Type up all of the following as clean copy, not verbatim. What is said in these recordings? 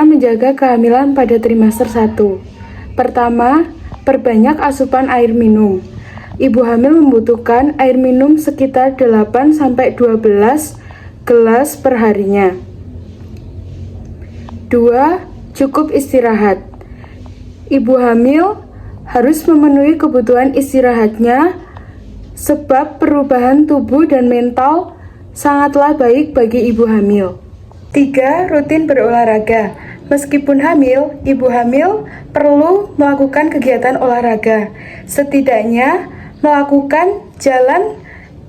menjaga kehamilan pada trimester 1. Pertama, perbanyak asupan air minum. Ibu hamil membutuhkan air minum sekitar 8-12 gelas per harinya. 2. Cukup istirahat. Ibu hamil harus memenuhi kebutuhan istirahatnya sebab perubahan tubuh dan mental sangatlah baik bagi ibu hamil. 3. Rutin berolahraga. Meskipun hamil, ibu hamil perlu melakukan kegiatan olahraga. Setidaknya melakukan jalan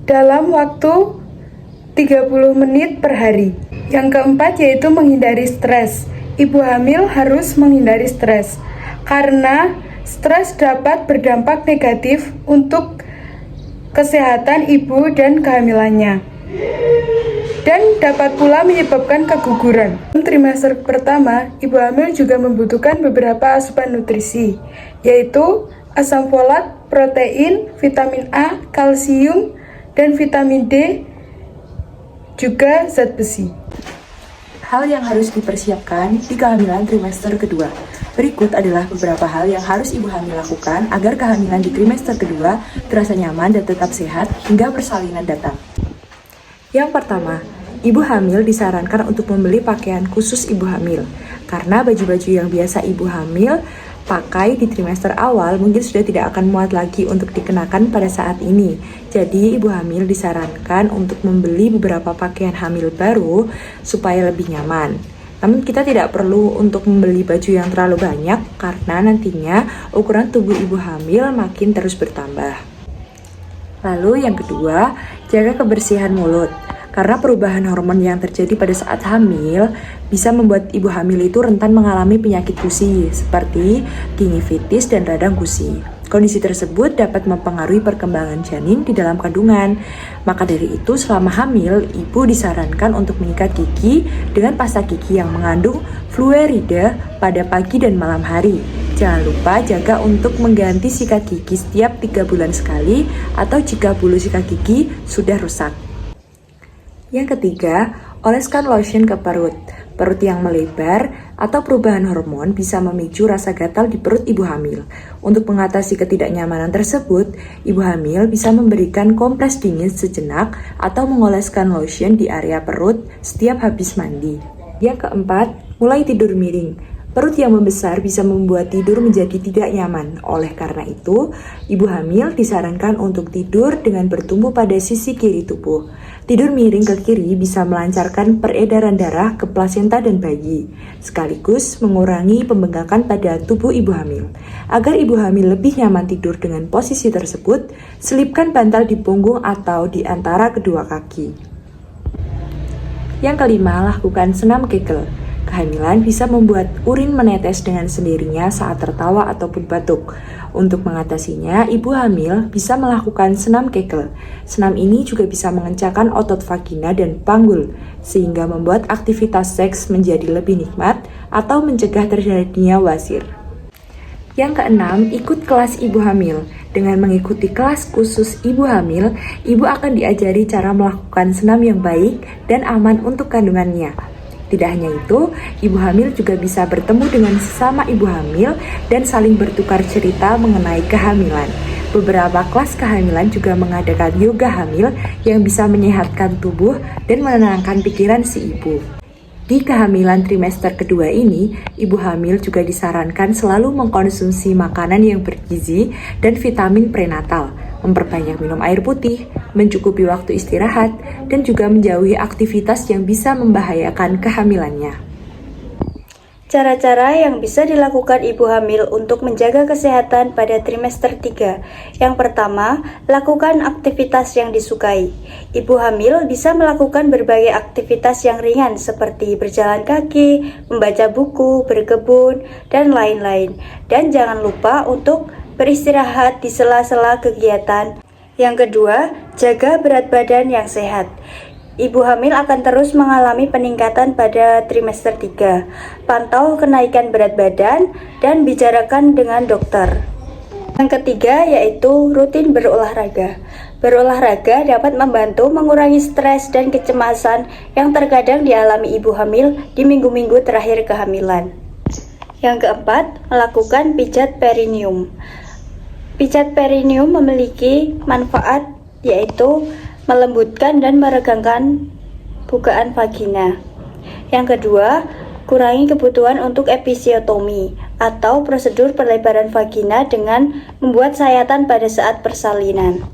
dalam waktu 30 menit per hari. Yang keempat yaitu menghindari stres. Ibu hamil harus menghindari stres karena stres dapat berdampak negatif untuk kesehatan ibu dan kehamilannya dan dapat pula menyebabkan keguguran. Dalam trimester pertama, ibu hamil juga membutuhkan beberapa asupan nutrisi, yaitu asam folat, protein, vitamin A, kalsium, dan vitamin D, juga zat besi. Hal yang harus dipersiapkan di kehamilan trimester kedua. Berikut adalah beberapa hal yang harus ibu hamil lakukan agar kehamilan di trimester kedua terasa nyaman dan tetap sehat hingga persalinan datang. Yang pertama, ibu hamil disarankan untuk membeli pakaian khusus ibu hamil, karena baju-baju yang biasa ibu hamil pakai di trimester awal mungkin sudah tidak akan muat lagi untuk dikenakan pada saat ini. Jadi ibu hamil disarankan untuk membeli beberapa pakaian hamil baru supaya lebih nyaman. Namun kita tidak perlu untuk membeli baju yang terlalu banyak karena nantinya ukuran tubuh ibu hamil makin terus bertambah. Lalu yang kedua, jaga kebersihan mulut. Karena perubahan hormon yang terjadi pada saat hamil bisa membuat ibu hamil itu rentan mengalami penyakit gusi seperti gingivitis dan radang gusi. Kondisi tersebut dapat mempengaruhi perkembangan janin di dalam kandungan. Maka dari itu selama hamil, ibu disarankan untuk menyikat gigi dengan pasta gigi yang mengandung fluoride pada pagi dan malam hari. Jangan lupa jaga untuk mengganti sikat gigi setiap 3 bulan sekali atau jika bulu sikat gigi sudah rusak. Yang ketiga, oleskan lotion ke perut. Perut yang melebar atau perubahan hormon bisa memicu rasa gatal di perut ibu hamil. Untuk mengatasi ketidaknyamanan tersebut, ibu hamil bisa memberikan kompres dingin sejenak atau mengoleskan lotion di area perut setiap habis mandi. Yang keempat, mulai tidur miring. Perut yang membesar bisa membuat tidur menjadi tidak nyaman. Oleh karena itu, ibu hamil disarankan untuk tidur dengan bertumpu pada sisi kiri tubuh. Tidur miring ke kiri bisa melancarkan peredaran darah ke plasenta dan bayi, sekaligus mengurangi pembengkakan pada tubuh ibu hamil. Agar ibu hamil lebih nyaman tidur dengan posisi tersebut, selipkan bantal di punggung atau di antara kedua kaki. Yang kelima, lakukan senam Kegel. Kehamilan bisa membuat urin menetes dengan sendirinya saat tertawa ataupun batuk. Untuk mengatasinya, ibu hamil bisa melakukan senam Kegel. Senam ini juga bisa mengencangkan otot vagina dan panggul, sehingga membuat aktivitas seks menjadi lebih nikmat atau mencegah terjadinya wasir. Yang keenam, ikut kelas ibu hamil. Dengan mengikuti kelas khusus ibu hamil, ibu akan diajari cara melakukan senam yang baik dan aman untuk kandungannya. Tidak hanya itu, ibu hamil juga bisa bertemu dengan sesama ibu hamil dan saling bertukar cerita mengenai kehamilan. Beberapa kelas kehamilan juga mengadakan yoga hamil yang bisa menyehatkan tubuh dan menenangkan pikiran si ibu. Di kehamilan trimester kedua ini, ibu hamil juga disarankan selalu mengkonsumsi makanan yang bergizi dan vitamin prenatal, memperbanyak minum air putih, mencukupi waktu istirahat, dan juga menjauhi aktivitas yang bisa membahayakan kehamilannya. Cara-cara yang bisa dilakukan ibu hamil untuk menjaga kesehatan pada trimester 3. Yang pertama, lakukan aktivitas yang disukai. Ibu hamil bisa melakukan berbagai aktivitas yang ringan seperti berjalan kaki, membaca buku, berkebun, dan lain-lain. Dan jangan lupa untuk beristirahat di sela-sela kegiatan. Yang kedua, jaga berat badan yang sehat. Ibu hamil akan terus mengalami peningkatan pada trimester 3. Pantau kenaikan berat badan dan bicarakan dengan dokter. Yang ketiga yaitu rutin berolahraga. Berolahraga dapat membantu mengurangi stres dan kecemasan yang terkadang dialami ibu hamil di minggu-minggu terakhir kehamilan. Yang keempat, melakukan pijat perineum. Pijat perineum memiliki manfaat yaitu melembutkan dan meregangkan bukaan vagina. Yang kedua, kurangi kebutuhan untuk episiotomi atau prosedur perlebaran vagina dengan membuat sayatan pada saat persalinan.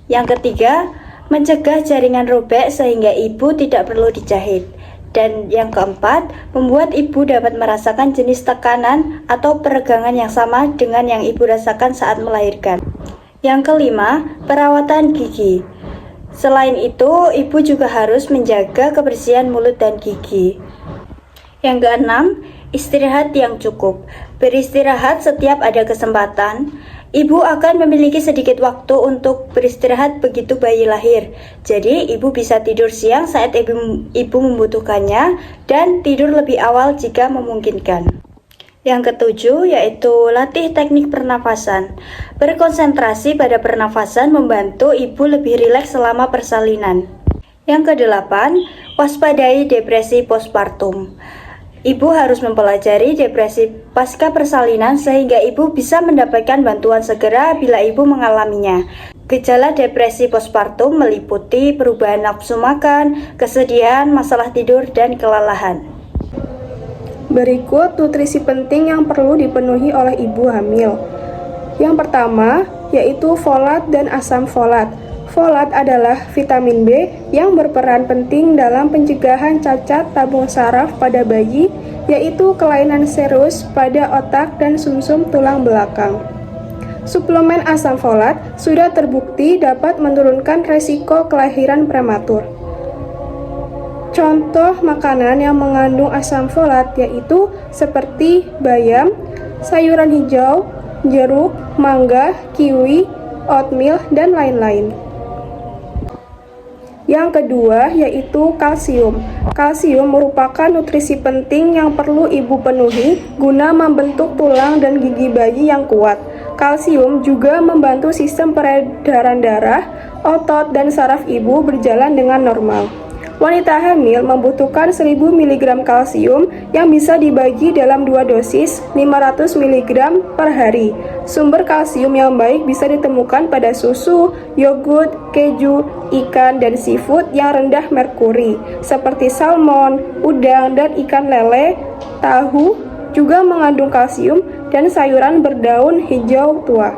Yang ketiga, mencegah jaringan robek sehingga ibu tidak perlu dijahit. Dan yang keempat, membuat ibu dapat merasakan jenis tekanan atau peregangan yang sama dengan yang ibu rasakan saat melahirkan. Yang kelima, perawatan gigi. Selain itu, ibu juga harus menjaga kebersihan mulut dan gigi. Yang keenam, istirahat yang cukup. Beristirahat setiap ada kesempatan. Ibu akan memiliki sedikit waktu untuk beristirahat begitu bayi lahir. Jadi, ibu bisa tidur siang saat ibu membutuhkannya dan tidur lebih awal jika memungkinkan. Yang ketujuh yaitu latih teknik pernafasan. Berkonsentrasi pada pernafasan membantu ibu lebih rileks selama persalinan. Yang kedelapan, waspadai depresi postpartum. Ibu harus mempelajari depresi pasca persalinan sehingga ibu bisa mendapatkan bantuan segera bila ibu mengalaminya. Gejala depresi postpartum meliputi perubahan nafsu makan, kesedihan, masalah tidur, dan kelelahan. Berikut nutrisi penting yang perlu dipenuhi oleh ibu hamil. Yang pertama, yaitu folat dan asam folat. Folat adalah vitamin B yang berperan penting dalam pencegahan cacat tabung saraf pada bayi, yaitu kelainan serius pada otak dan sumsum tulang belakang. Suplemen asam folat sudah terbukti dapat menurunkan resiko kelahiran prematur. Contoh makanan yang mengandung asam folat yaitu seperti bayam, sayuran hijau, jeruk, mangga, kiwi, oatmeal, dan lain-lain. Yang kedua yaitu kalsium. Kalsium merupakan nutrisi penting yang perlu ibu penuhi guna membentuk tulang dan gigi bayi yang kuat. Kalsium juga membantu sistem peredaran darah, otot, dan saraf ibu berjalan dengan normal. Wanita hamil membutuhkan 1000 mg kalsium yang bisa dibagi dalam 2 dosis 500 mg per hari. Sumber kalsium yang baik bisa ditemukan pada susu, yogurt, keju, ikan, dan seafood yang rendah merkuri, seperti salmon, udang, dan ikan lele. Tahu juga mengandung kalsium dan sayuran berdaun hijau tua.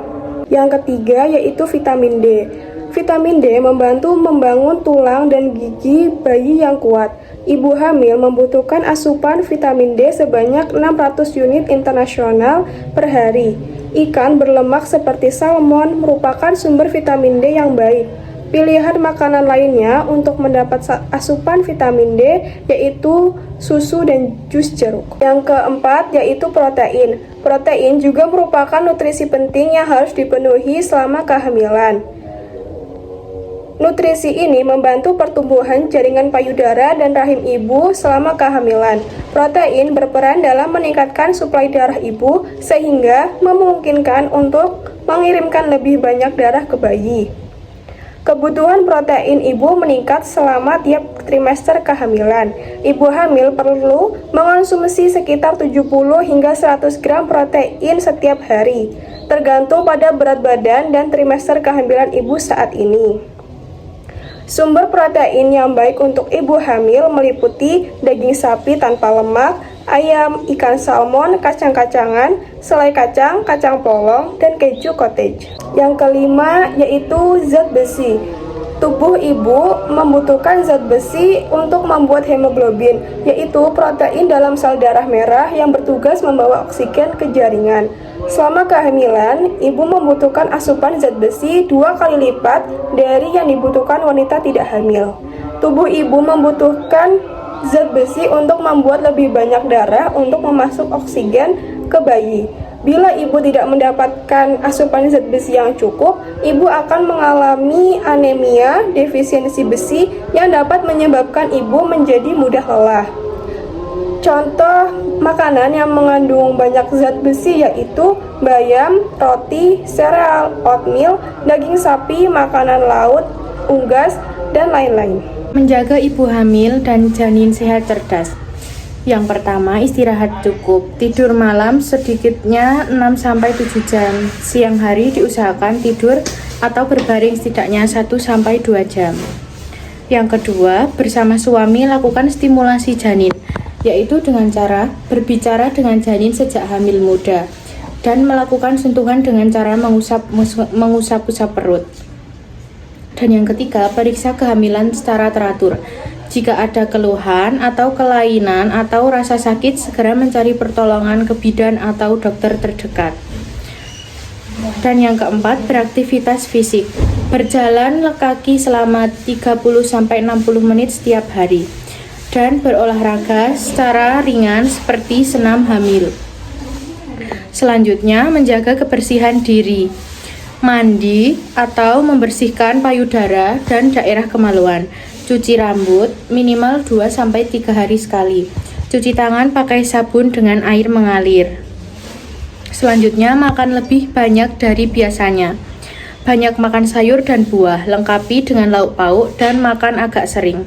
Yang ketiga yaitu vitamin D. Vitamin D membantu membangun tulang dan gigi bayi yang kuat. Ibu hamil membutuhkan asupan vitamin D sebanyak 600 unit internasional per hari. Ikan berlemak seperti salmon merupakan sumber vitamin D yang baik. Pilihan makanan lainnya untuk mendapat asupan vitamin D yaitu susu dan jus jeruk. Yang keempat yaitu protein. Protein juga merupakan nutrisi penting yang harus dipenuhi selama kehamilan. Nutrisi ini membantu pertumbuhan jaringan payudara dan rahim ibu selama kehamilan. Protein berperan dalam meningkatkan suplai darah ibu sehingga memungkinkan untuk mengirimkan lebih banyak darah ke bayi. Kebutuhan protein ibu meningkat selama tiap trimester kehamilan. Ibu hamil perlu mengonsumsi sekitar 70 hingga 100 gram protein setiap hari, tergantung pada berat badan dan trimester kehamilan ibu saat ini. Sumber protein yang baik untuk ibu hamil meliputi daging sapi tanpa lemak, ayam, ikan salmon, kacang-kacangan, selai kacang, kacang polong, dan keju cottage. Yang kelima yaitu zat besi. Tubuh ibu membutuhkan zat besi untuk membuat hemoglobin, yaitu protein dalam sel darah merah yang bertugas membawa oksigen ke jaringan. Selama kehamilan, ibu membutuhkan asupan zat besi 2 kali lipat dari yang dibutuhkan wanita tidak hamil. Tubuh ibu membutuhkan zat besi untuk membuat lebih banyak darah untuk memasuk oksigen ke bayi. Bila ibu tidak mendapatkan asupan zat besi yang cukup, ibu akan mengalami anemia, defisiensi besi yang dapat menyebabkan ibu menjadi mudah lelah. Contoh makanan yang mengandung banyak zat besi yaitu bayam, roti, sereal, oatmeal, daging sapi, makanan laut, unggas, dan lain-lain. Menjaga ibu hamil dan janin sehat cerdas. Yang pertama, istirahat cukup. Tidur malam sedikitnya 6-7 jam. Siang hari diusahakan tidur atau berbaring setidaknya 1-2 jam. Yang kedua, bersama suami lakukan stimulasi janin, yaitu dengan cara berbicara dengan janin sejak hamil muda dan melakukan sentuhan dengan cara mengusap-usap perut. Dan yang ketiga, periksa kehamilan secara teratur. Jika ada keluhan atau kelainan atau rasa sakit, segera mencari pertolongan ke bidan atau dokter terdekat. Dan yang keempat, beraktivitas fisik. Berjalan kaki selama 30-60 menit setiap hari. Dan berolahraga secara ringan seperti senam hamil. Selanjutnya, menjaga kebersihan diri. Mandi atau membersihkan payudara dan daerah kemaluan. Cuci rambut minimal 2-3 hari sekali. Cuci tangan pakai sabun dengan air mengalir. Selanjutnya, makan lebih banyak dari biasanya. Banyak makan sayur dan buah, lengkapi dengan lauk pauk dan makan agak sering.